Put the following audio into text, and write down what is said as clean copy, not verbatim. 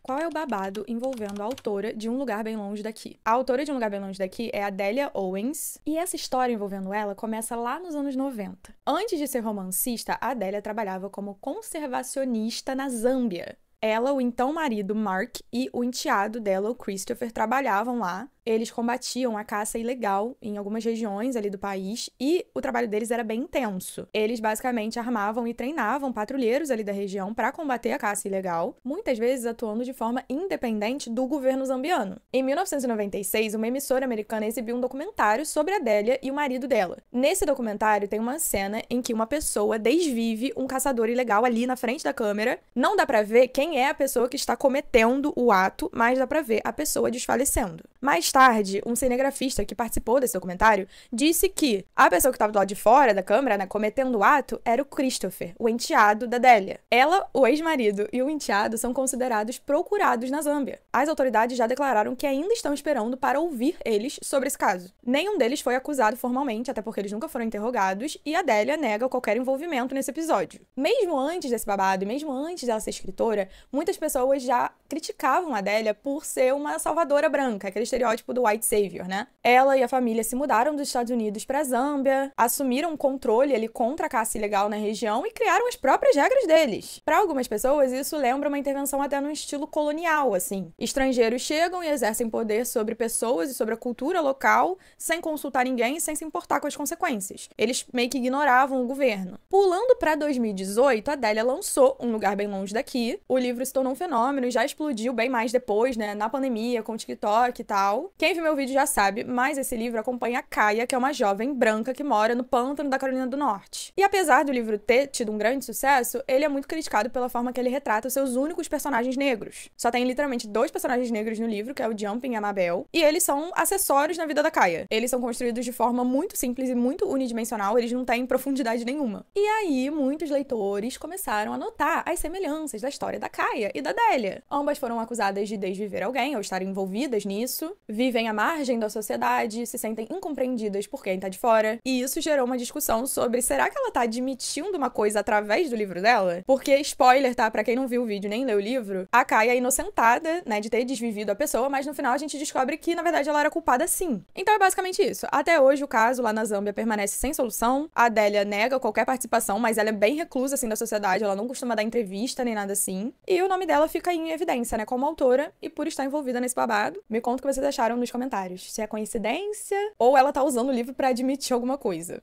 Qual é o babado envolvendo a autora de Um Lugar Bem Longe Daqui? A autora de Um Lugar Bem Longe Daqui é a Delia Owens, e essa história envolvendo ela começa lá nos anos 90. Antes de ser romancista, a Delia trabalhava como conservacionista na Zâmbia. Ela, o então marido Mark e o enteado dela, o Christopher, trabalhavam lá. Eles combatiam a caça ilegal em algumas regiões ali do país e o trabalho deles era bem intenso. Eles basicamente armavam e treinavam patrulheiros ali da região para combater a caça ilegal, muitas vezes atuando de forma independente do governo zambiano. Em 1996, uma emissora americana exibiu um documentário sobre a Delia e o marido dela. Nesse documentário tem uma cena em que uma pessoa desvive um caçador ilegal ali na frente da câmera. Não dá pra ver quem é a pessoa que está cometendo o ato, mas dá pra ver a pessoa desfalecendo. Mais tarde, um cinegrafista que participou desse documentário disse que a pessoa que estava do lado de fora da câmera, né, cometendo o ato, era o Christopher, o enteado da Delia. Ela, o ex-marido e o enteado são considerados procurados na Zâmbia. As autoridades já declararam que ainda estão esperando para ouvir eles sobre esse caso. Nenhum deles foi acusado formalmente, até porque eles nunca foram interrogados, e a Delia nega qualquer envolvimento nesse episódio. Mesmo antes desse babado e mesmo antes dela ser escritora, muitas pessoas já criticavam a Delia por ser uma salvadora branca, aquele estereótipo do white savior, né? Ela e a família se mudaram dos Estados Unidos para Zâmbia, assumiram o controle ali contra a caça ilegal na região e criaram as próprias regras deles. Para algumas pessoas, isso lembra uma intervenção até no estilo colonial, assim. Estrangeiros chegam e exercem poder sobre pessoas e sobre a cultura local, sem consultar ninguém e sem se importar com as consequências. Eles meio que ignoravam o governo. Pulando para 2018, a Delia lançou Um Lugar Bem Longe Daqui. O livro se tornou um fenômeno e já explodiu bem mais depois, né, na pandemia, com o TikTok e tal. Quem viu meu vídeo já sabe, mas esse livro acompanha a Kaya, que é uma jovem branca que mora no pântano da Carolina do Norte. E apesar do livro ter tido um grande sucesso, ele é muito criticado pela forma que ele retrata os seus únicos personagens negros. Só tem literalmente 2 personagens negros no livro, que é o Jumping e a Mabel, e eles são acessórios na vida da Kaya. Eles são construídos de forma muito simples e muito unidimensional, eles não têm profundidade nenhuma. E aí, muitos leitores começaram a notar as semelhanças da história da Kaya e da Delia. Ambas foram acusadas de desviver alguém ou estarem envolvidas nisso, vivem à margem da sociedade, se sentem incompreendidas por quem tá de fora, e isso gerou uma discussão sobre será que ela tá admitindo uma coisa através do livro dela? Porque, spoiler, tá? Pra quem não viu o vídeo nem leu o livro, a Kaya é inocentada, né, de ter desvivido a pessoa, mas no final a gente descobre que, na verdade, ela era culpada sim. Então é basicamente isso. Até hoje o caso lá na Zâmbia permanece sem solução, a Delia nega qualquer participação, mas ela é bem reclusa, assim, da sociedade, ela não costuma dar entrevista nem nada assim, e o nome dela fica aí em evidência, né, como autora e por estar envolvida nesse babado. Me conta o que vocês acharam nos comentários. Se é coincidência ou ela tá usando o livro pra admitir alguma coisa.